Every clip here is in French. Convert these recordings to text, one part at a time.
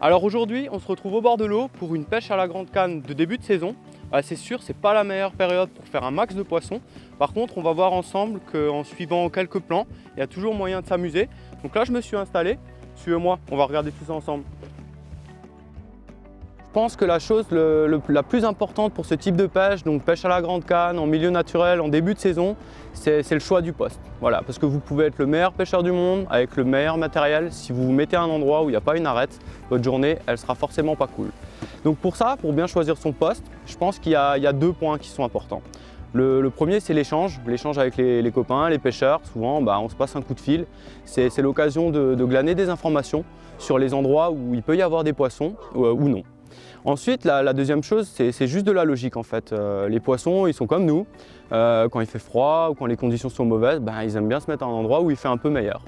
Alors aujourd'hui, on se retrouve au bord de l'eau pour une pêche à la grande canne de début de saison. C'est sûr, c'est pas la meilleure période pour faire un max de poissons. Par contre, on va voir ensemble qu'en suivant quelques plans, il y a toujours moyen de s'amuser. Donc là, je me suis installé. Suivez-moi, on va regarder tout ça ensemble. Je pense que la chose la plus importante pour ce type de pêche, donc pêche à la grande canne, en milieu naturel, en début de saison, c'est le choix du poste. Voilà, parce que vous pouvez être le meilleur pêcheur du monde avec le meilleur matériel. Si vous vous mettez à un endroit où il n'y a pas une arête, votre journée, elle sera forcément pas cool. Donc pour ça, pour bien choisir son poste, je pense qu'il y a deux points qui sont importants. Le premier, c'est l'échange avec les copains, les pêcheurs. Souvent, on se passe un coup de fil. C'est l'occasion de glaner des informations sur les endroits où il peut y avoir des poissons ou non. Ensuite, la deuxième chose, c'est juste de la logique en fait. Les poissons, ils sont comme nous. Quand il fait froid ou quand les conditions sont mauvaises, ils aiment bien se mettre à un endroit où il fait un peu meilleur.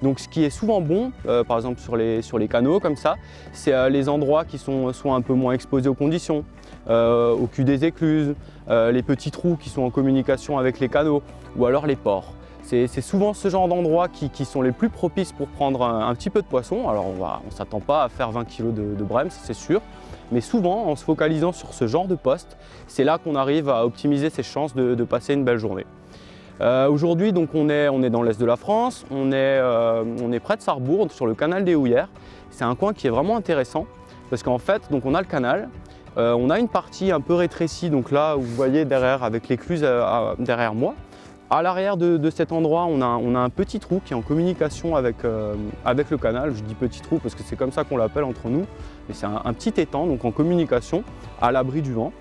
Donc ce qui est souvent bon, par exemple sur les canaux comme ça, c'est les endroits qui sont soit un peu moins exposés aux conditions, au cul des écluses, les petits trous qui sont en communication avec les canaux ou alors les ports. C'est souvent ce genre d'endroits qui sont les plus propices pour prendre un petit peu de poisson. Alors on ne s'attend pas à faire 20 kg de brème, c'est sûr. Mais souvent, en se focalisant sur ce genre de poste, c'est là qu'on arrive à optimiser ses chances de passer une belle journée. Aujourd'hui, donc on est dans l'est de la France, on est près de Sarrebourg, sur le canal des Houillères. C'est un coin qui est vraiment intéressant parce qu'en fait, donc on a le canal, on a une partie un peu rétrécie, donc là où vous voyez derrière avec l'écluse derrière moi. À l'arrière de cet endroit, on a un petit trou qui est en communication avec le canal. Je dis petit trou parce que c'est comme ça qu'on l'appelle entre nous. Mais c'est un petit étang, donc en communication, à l'abri du vent.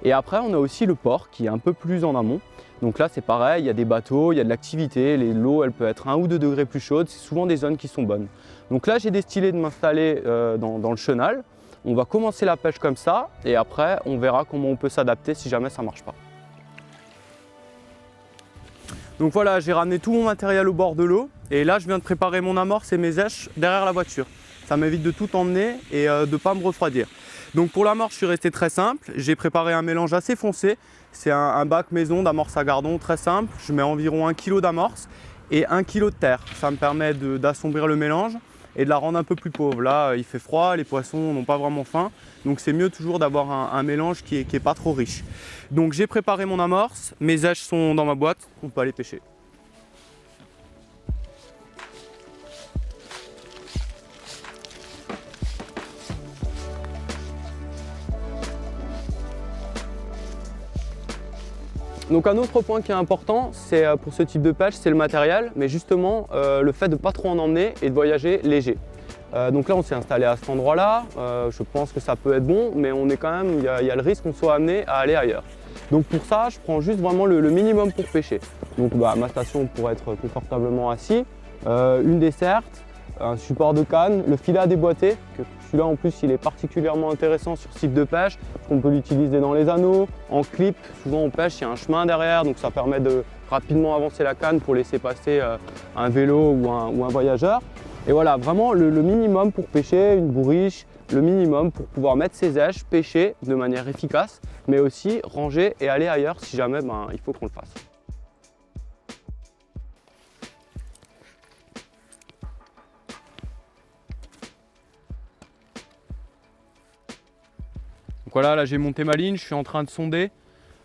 Et après, on a aussi le port qui est un peu plus en amont. Donc là, c'est pareil, il y a des bateaux, il y a de l'activité. L'eau, elle peut être 1 ou 2 degrés plus chaude. C'est souvent des zones qui sont bonnes. Donc là, j'ai décidé de m'installer dans le chenal. On va commencer la pêche comme ça. Et après, on verra comment on peut s'adapter si jamais ça ne marche pas. Donc voilà, j'ai ramené tout mon matériel au bord de l'eau et là je viens de préparer mon amorce et mes èches derrière la voiture. Ça m'évite de tout emmener et de ne pas me refroidir. Donc pour l'amorce, je suis resté très simple. J'ai préparé un mélange assez foncé. C'est un bac maison d'amorce à gardon très simple. Je mets environ 1 kg d'amorce et 1 kg de terre. Ça me permet d'assombrir le mélange et de la rendre un peu plus pauvre. Là, il fait froid, les poissons n'ont pas vraiment faim. Donc c'est mieux toujours d'avoir un mélange qui est pas trop riche. Donc j'ai préparé mon amorce, mes èches sont dans ma boîte, on peut aller pêcher. Donc un autre point qui est important, c'est pour ce type de pêche, c'est le matériel, mais justement le fait de ne pas trop en emmener et de voyager léger. Donc là on s'est installé à cet endroit-là, je pense que ça peut être bon, mais on est quand même, il y a le risque qu'on soit amené à aller ailleurs. Donc pour ça, je prends juste vraiment le minimum pour pêcher. Donc ma station pour être confortablement assis, une desserte, un support de canne, le filet à déboîter, que celui-là en plus il est particulièrement intéressant sur ce type de pêche, parce qu'on peut l'utiliser dans les anneaux, en clip, souvent on pêche, il y a un chemin derrière, donc ça permet de rapidement avancer la canne pour laisser passer un vélo ou un voyageur. Et voilà, vraiment le minimum pour pêcher, une bourriche, le minimum pour pouvoir mettre ses èches, pêcher de manière efficace, mais aussi ranger et aller ailleurs si jamais il faut qu'on le fasse. Donc voilà, là j'ai monté ma ligne, je suis en train de sonder.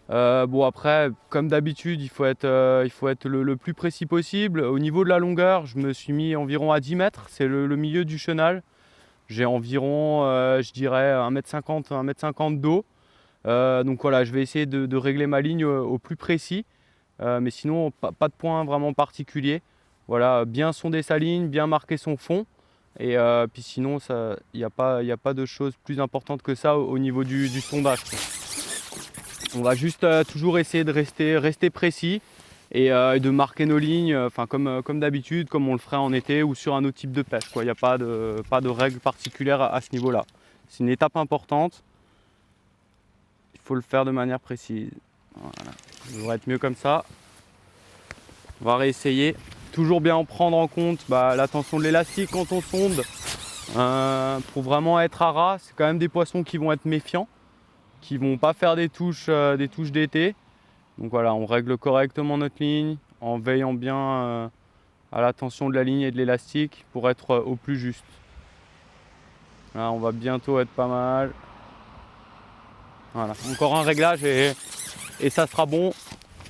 Bon après, comme d'habitude, il faut être le plus précis possible. Au niveau de la longueur, je me suis mis environ à 10 mètres, c'est le milieu du chenal. J'ai environ, je dirais, 1,50 m, 1,50 m d'eau. Donc voilà, je vais essayer de régler ma ligne au plus précis. Mais sinon, pas de point vraiment particulier. Voilà, bien sonder sa ligne, bien marquer son fond. Et puis sinon, il n'y a pas de choses plus importantes que ça au niveau du sondage, quoi. On va juste toujours essayer de rester précis et de marquer nos lignes comme d'habitude, comme on le ferait en été ou sur un autre type de pêche, quoi. Il n'y a pas de règles particulières à ce niveau-là. C'est une étape importante. Il faut le faire de manière précise. Voilà. Ça devrait être mieux comme ça. On va réessayer. Toujours bien en prendre en compte la tension de l'élastique quand on sonde. Pour vraiment être à ras, c'est quand même des poissons qui vont être méfiants, qui vont pas faire des touches d'été. Donc voilà, on règle correctement notre ligne en veillant bien à la tension de la ligne et de l'élastique pour être au plus juste. Là, on va bientôt être pas mal. Voilà, encore un réglage et ça sera bon.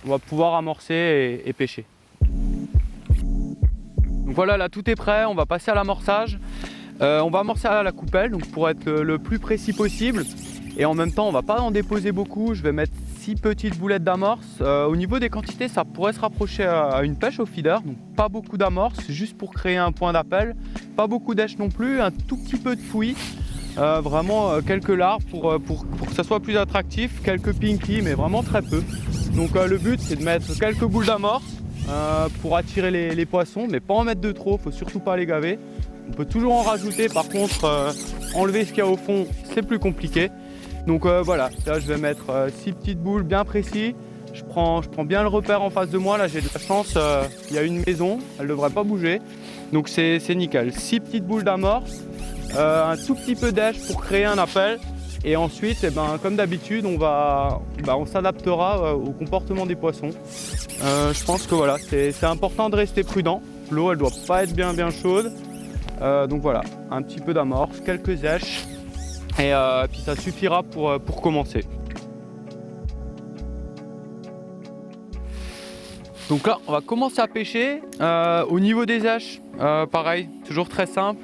On va pouvoir amorcer et pêcher. Donc voilà, là tout est prêt, on va passer à l'amorçage. On va amorcer à la coupelle donc pour être le plus précis possible. Et en même temps, on va pas en déposer beaucoup. Je vais mettre 6 petites boulettes d'amorce. Au niveau des quantités, ça pourrait se rapprocher à une pêche au feeder. Donc pas beaucoup d'amorce, juste pour créer un point d'appel. Pas beaucoup d'èche non plus, un tout petit peu de fouillis. Vraiment quelques larves pour que ça soit plus attractif. Quelques pinky, mais vraiment très peu. Donc le but, c'est de mettre quelques boules d'amorce pour attirer les poissons, mais pas en mettre de trop, faut surtout pas les gaver. On peut toujours en rajouter, par contre enlever ce qu'il y a au fond, c'est plus compliqué. Donc voilà, là je vais mettre 6 petites boules bien précises. Je prends bien le repère en face de moi, là j'ai de la chance, il y a une maison, elle ne devrait pas bouger. Donc c'est nickel, 6 petites boules d'amorce, un tout petit peu d'èche pour créer un appel. Et ensuite, comme d'habitude, on s'adaptera au comportement des poissons. Je pense que voilà, c'est important de rester prudent. L'eau, elle doit pas être bien chaude. Donc voilà, un petit peu d'amorce, quelques èches. Et puis ça suffira pour commencer. Donc là, on va commencer à pêcher. Au niveau des èches, pareil, toujours très simple.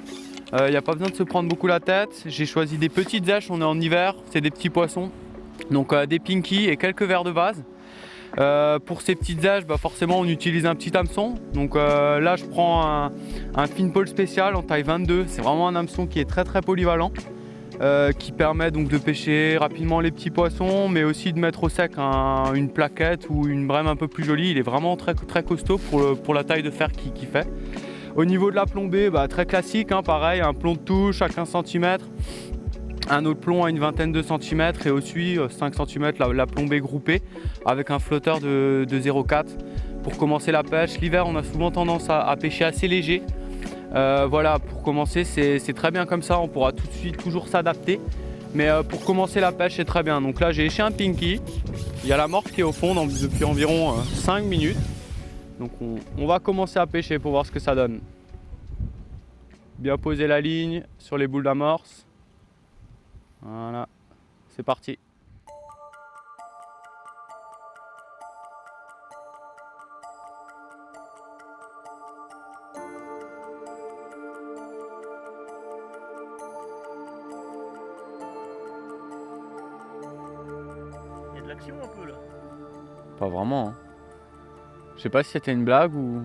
Il n'y a pas besoin de se prendre beaucoup la tête. J'ai choisi des petites èches, on est en hiver, c'est des petits poissons. Donc des pinky et quelques vers de vase. Pour ces petites èches, forcément on utilise un petit hameçon. Donc là je prends un fin pole spécial en taille 22. C'est vraiment un hameçon qui est très polyvalent. Qui permet donc de pêcher rapidement les petits poissons, mais aussi de mettre au sec une plaquette ou une brème un peu plus jolie. Il est vraiment très costaud pour la taille de fer qu'il fait. Au niveau de la plombée, très classique, pareil, un plomb de touche à 15 cm, un autre plomb à une vingtaine de centimètres et au-dessus 5 cm la plombée groupée avec un flotteur de 0,4 pour commencer la pêche. L'hiver, on a souvent tendance à pêcher assez léger. Voilà, pour commencer, c'est très bien comme ça, on pourra tout de suite toujours s'adapter. Mais pour commencer la pêche, c'est très bien. Donc là, j'ai éché un pinky. Il y a la morse qui est au fond depuis environ 5 minutes. Donc on va commencer à pêcher pour voir ce que ça donne. Bien poser la ligne sur les boules d'amorce. Voilà, c'est parti. Il y a de l'action un peu là. Pas vraiment. Je sais pas si c'était une blague ou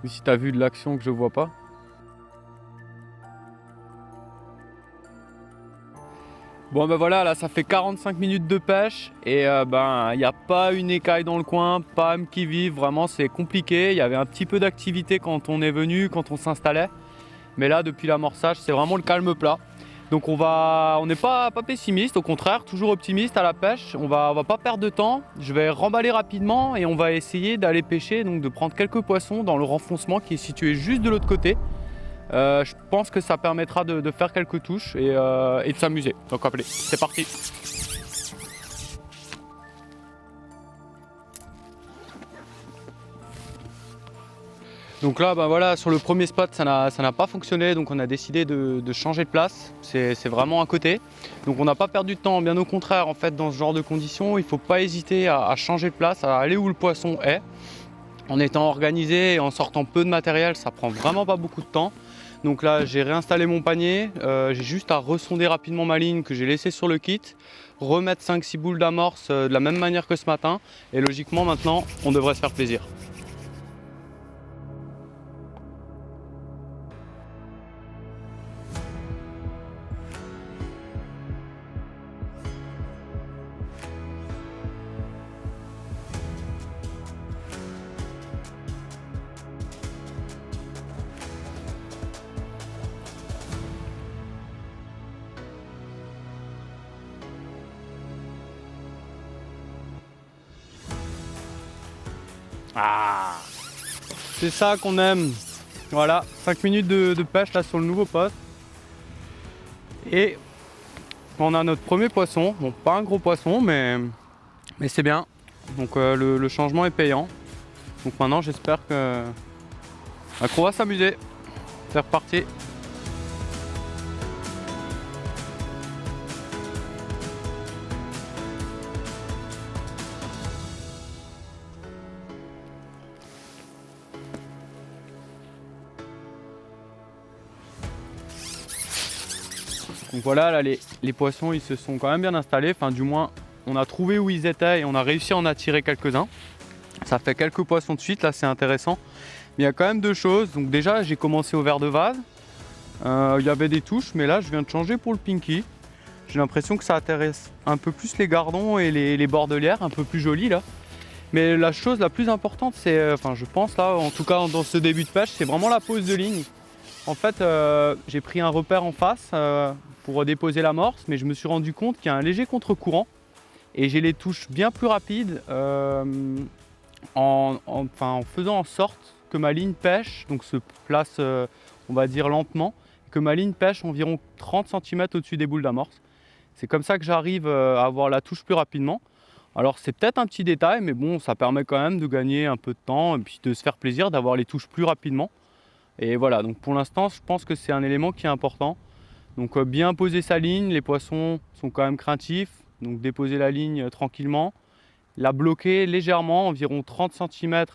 si t'as vu de l'action que je vois pas. Bon voilà, là ça fait 45 minutes de pêche et il n'y a pas une écaille dans le coin, pas âme qui vive, vraiment c'est compliqué. Il y avait un petit peu d'activité quand on est venu, quand on s'installait. Mais là depuis l'amorçage, c'est vraiment le calme plat. Donc on n'est pas pessimiste, au contraire, toujours optimiste à la pêche. On va pas perdre de temps. Je vais remballer rapidement et on va essayer d'aller pêcher, donc de prendre quelques poissons dans le renfoncement qui est situé juste de l'autre côté. Je pense que ça permettra de faire quelques touches et de s'amuser. Donc allez, c'est parti. Donc là, voilà, sur le premier spot, ça n'a pas fonctionné, donc on a décidé de changer de place. C'est vraiment à côté. Donc on n'a pas perdu de temps, bien au contraire, en fait, dans ce genre de conditions, il ne faut pas hésiter à changer de place, à aller où le poisson est. En étant organisé et en sortant peu de matériel, ça prend vraiment pas beaucoup de temps. Donc là, j'ai réinstallé mon panier, j'ai juste à ressonder rapidement ma ligne que j'ai laissée sur le kit, remettre 5-6 boules d'amorce de la même manière que ce matin, et logiquement maintenant, on devrait se faire plaisir. Ah, c'est ça qu'on aime. Voilà, 5 minutes de pêche là sur le nouveau poste. Et on a notre premier poisson. Bon, pas un gros poisson, mais c'est bien. Donc le changement est payant. Donc maintenant j'espère qu'on va s'amuser. C'est reparti. Donc voilà, là les poissons ils se sont quand même bien installés, enfin du moins on a trouvé où ils étaient et on a réussi à en attirer quelques-uns. Ça fait quelques poissons de suite, là c'est intéressant. Mais il y a quand même deux choses. Donc déjà j'ai commencé au verre de vase. Il y avait des touches, mais là je viens de changer pour le pinky. J'ai l'impression que ça intéresse un peu plus les gardons et les bordelières, un peu plus jolies là. Mais la chose la plus importante, c'est, enfin je pense là, en tout cas dans ce début de pêche, c'est vraiment la pose de ligne. En fait, j'ai pris un repère en face pour déposer l'amorce, mais je me suis rendu compte qu'il y a un léger contre-courant et j'ai les touches bien plus rapides en faisant en sorte que ma ligne pêche, donc se place, on va dire lentement, que ma ligne pêche environ 30 cm au-dessus des boules d'amorce. C'est comme ça que j'arrive à avoir la touche plus rapidement. Alors c'est peut-être un petit détail, mais bon, ça permet quand même de gagner un peu de temps et puis de se faire plaisir, d'avoir les touches plus rapidement. Et voilà, donc pour l'instant, je pense que c'est un élément qui est important. Donc bien poser sa ligne, les poissons sont quand même craintifs, donc déposer la ligne tranquillement, la bloquer légèrement, environ 30 cm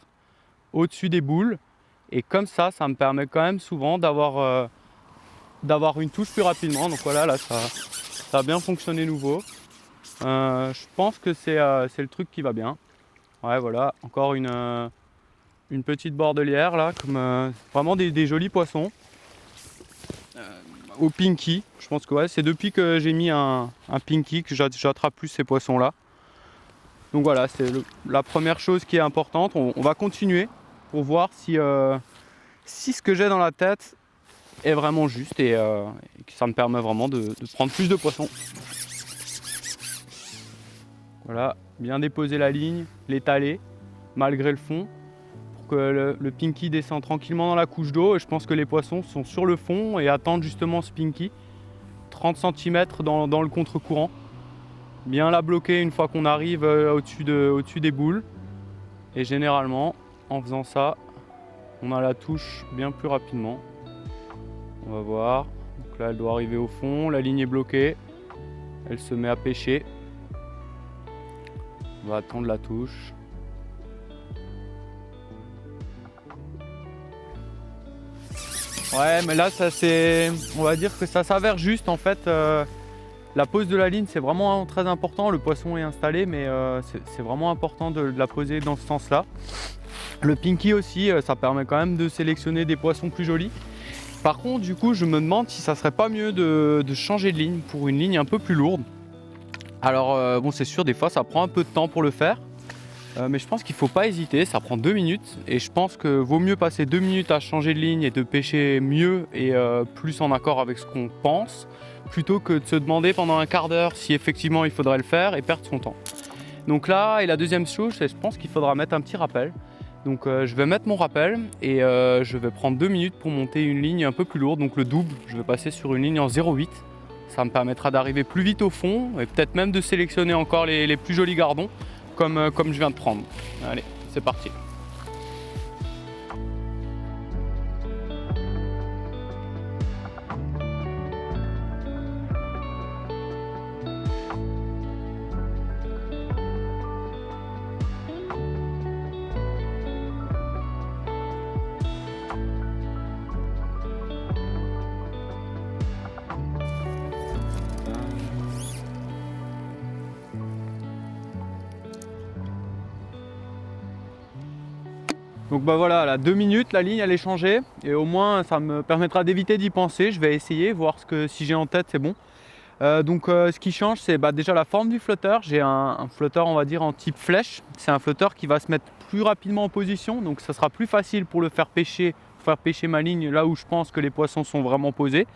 au-dessus des boules. Et comme ça me permet quand même souvent d'avoir une touche plus rapidement. Donc voilà, là ça a bien fonctionné nouveau. Je pense que c'est le truc qui va bien. Ouais, voilà, encore une petite bordelière là, comme vraiment des jolis poissons. Au pinky, je pense que ouais, c'est depuis que j'ai mis un pinky que j'attrape plus ces poissons là. Donc voilà, c'est la première chose qui est importante. On va continuer pour voir si ce que j'ai dans la tête est vraiment juste et que ça me permet vraiment de prendre plus de poissons. Voilà, bien déposer la ligne, l'étaler malgré le fond pour que le pinky descend tranquillement dans la couche d'eau. Et je pense que les poissons sont sur le fond et attendent justement ce pinky, 30 cm dans le contre-courant. Bien la bloquer une fois qu'on arrive au-dessus des boules. Et généralement, en faisant ça, on a la touche bien plus rapidement. On va voir. Donc là, elle doit arriver au fond, la ligne est bloquée. Elle se met à pêcher. On va attendre la touche. Ouais, mais là, on va dire que ça s'avère juste en fait. La pose de la ligne, c'est vraiment très important. Le poisson est installé, mais c'est vraiment important de la poser dans ce sens-là. Le pinky aussi, ça permet quand même de sélectionner des poissons plus jolis. Par contre, du coup, je me demande si ça serait pas mieux de changer de ligne pour une ligne un peu plus lourde. Alors bon, c'est sûr, des fois ça prend un peu de temps pour le faire, mais je pense qu'il ne faut pas hésiter, ça prend 2 minutes et je pense que vaut mieux passer 2 minutes à changer de ligne et de pêcher mieux et plus en accord avec ce qu'on pense, plutôt que de se demander pendant un quart d'heure si effectivement il faudrait le faire et perdre son temps. Donc là, et la deuxième chose, c'est je pense qu'il faudra mettre un petit rappel. Donc je vais mettre mon rappel et je vais prendre 2 minutes pour monter une ligne un peu plus lourde, donc le double, je vais passer sur une ligne en 0,8. Ça me permettra d'arriver plus vite au fond et peut-être même de sélectionner encore les plus jolis gardons comme je viens de prendre. Allez, c'est parti. Donc bah voilà, là 2 minutes, la ligne elle est changée et au moins ça me permettra d'éviter d'y penser. Je vais essayer, voir si j'ai en tête c'est bon. Ce qui change c'est déjà la forme du flotteur. J'ai un flotteur on va dire en type flèche. C'est un flotteur qui va se mettre plus rapidement en position, donc ça sera plus facile pour le faire pêcher ma ligne là où je pense que les poissons sont vraiment posés.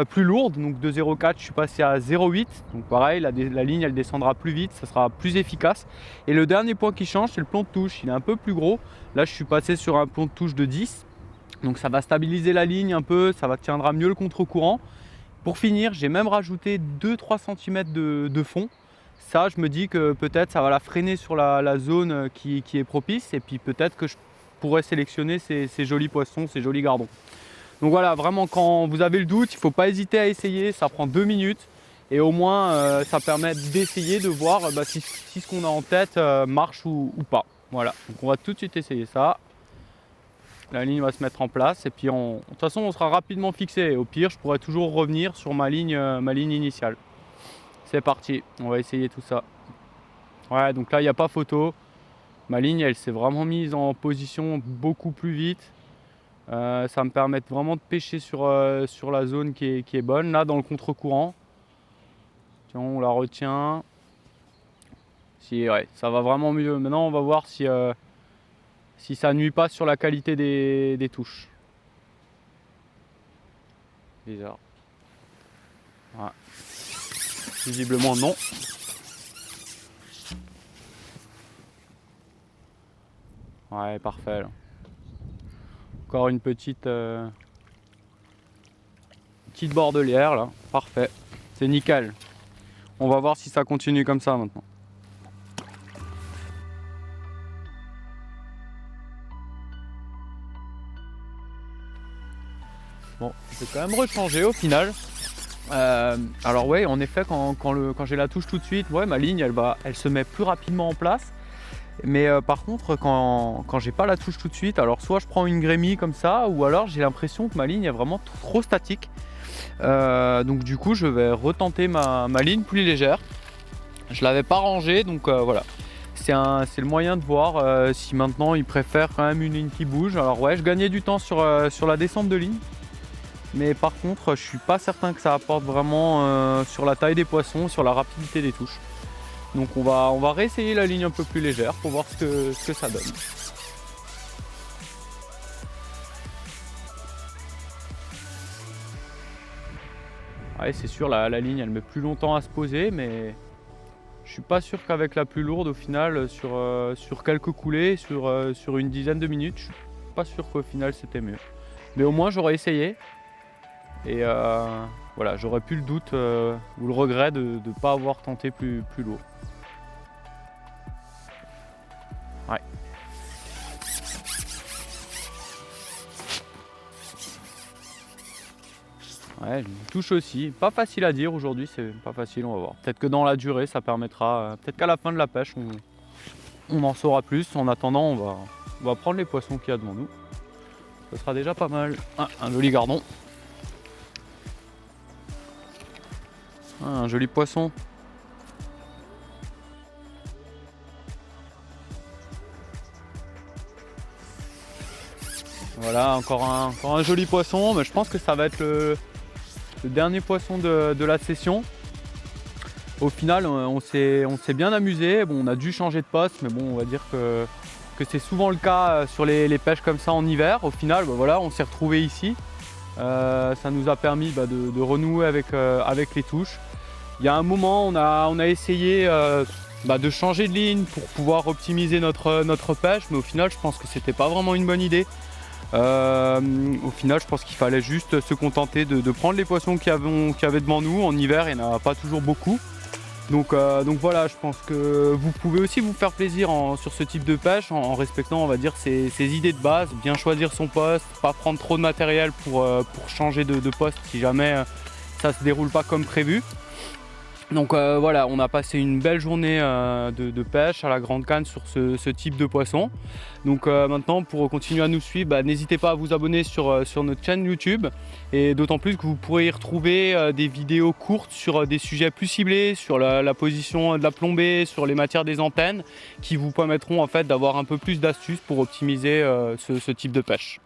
Plus lourde, donc de 0,4 je suis passé à 0,8, donc pareil la ligne elle descendra plus vite, ça sera plus efficace. Et le dernier point qui change c'est le plomb de touche, il est un peu plus gros. Là je suis passé sur un plomb de touche de 10, donc ça va stabiliser la ligne un peu, ça tiendra mieux le contre-courant. Pour finir, j'ai même rajouté 2-3 cm de fond. Ça je me dis que peut-être ça va la freiner sur la zone qui est propice et puis peut-être que je pourrais sélectionner ces jolis poissons, ces jolis gardons. Donc voilà, vraiment quand vous avez le doute, il ne faut pas hésiter à essayer, ça prend 2 minutes et au moins ça permet d'essayer de voir si ce qu'on a en tête marche ou pas. Voilà, donc on va tout de suite essayer ça. la ligne va se mettre en place et puis de toute façon on sera rapidement fixé. Au pire, je pourrais toujours revenir sur ma ligne initiale. C'est parti, on va essayer tout ça. Ouais, donc là il n'y a pas photo. Ma ligne elle s'est vraiment mise en position beaucoup plus vite. Ça me permet vraiment de pêcher sur la zone qui est bonne. Là dans le contre-courant, tiens, on la retient. Si, ouais, ça va vraiment mieux. Maintenant on va voir si ça nuit pas sur la qualité des touches. Bizarre. Ouais. Visiblement non. Ouais, parfait là. Encore une petite bordelière là, parfait, c'est nickel. On va voir si ça continue comme ça maintenant. Bon, j'ai quand même rechangé au final. Alors ouais, en effet, quand j'ai la touche tout de suite, ouais, ma ligne elle se met plus rapidement en place. Mais par contre, quand j'ai pas la touche tout de suite, alors soit je prends une grémie comme ça, ou alors j'ai l'impression que ma ligne est vraiment trop statique. Donc du coup, je vais retenter ma ligne plus légère. Je l'avais pas rangée, donc voilà. C'est le moyen de voir si maintenant il préfère quand même une ligne qui bouge. Alors ouais, je gagnais du temps sur la descente de ligne. Mais par contre, je suis pas certain que ça apporte vraiment sur la taille des poissons, sur la rapidité des touches. Donc on va réessayer la ligne un peu plus légère pour voir ce que ça donne. Ouais, c'est sûr, la ligne elle met plus longtemps à se poser, mais je suis pas sûr qu'avec la plus lourde au final sur quelques coulées, sur une dizaine de minutes, je suis pas sûr qu'au final c'était mieux. Mais au moins j'aurais essayé et voilà, j'aurais plus le doute ou le regret de ne pas avoir tenté plus lourd. Ouais. Ouais, une touche aussi. Pas facile à dire aujourd'hui, c'est pas facile, on va voir. Peut-être que dans la durée, ça permettra. Peut-être qu'à la fin de la pêche, on en saura plus. En attendant, on va prendre les poissons qu'il y a devant nous. Ce sera déjà pas mal. Ah, un joli gardon. Ah, un joli poisson. Voilà, encore un joli poisson, mais je pense que ça va être le dernier poisson de la session. Au final, on s'est bien amusé. Bon, on a dû changer de poste, mais bon, on va dire que c'est souvent le cas sur les pêches comme ça en hiver. Au final, voilà, on s'est retrouvé ici. Ça nous a permis de renouer avec les touches. Il y a un moment, on a essayé de changer de ligne pour pouvoir optimiser notre pêche, mais au final, je pense que c'était pas vraiment une bonne idée. Au final, je pense qu'il fallait juste se contenter de prendre les poissons qu'il y avait devant nous. En hiver, il n'y en a pas toujours beaucoup. Donc voilà, je pense que vous pouvez aussi vous faire plaisir sur ce type de pêche en respectant, on va dire, ses idées de base, bien choisir son poste, pas prendre trop de matériel pour changer de poste si jamais ça se déroule pas comme prévu. Donc voilà, on a passé une belle journée de pêche à la grande canne sur ce type de poisson. Donc maintenant, pour continuer à nous suivre, n'hésitez pas à vous abonner sur notre chaîne YouTube. Et d'autant plus que vous pourrez y retrouver des vidéos courtes sur des sujets plus ciblés, sur la position de la plombée, sur les matières des antennes, qui vous permettront en fait d'avoir un peu plus d'astuces pour optimiser ce type de pêche.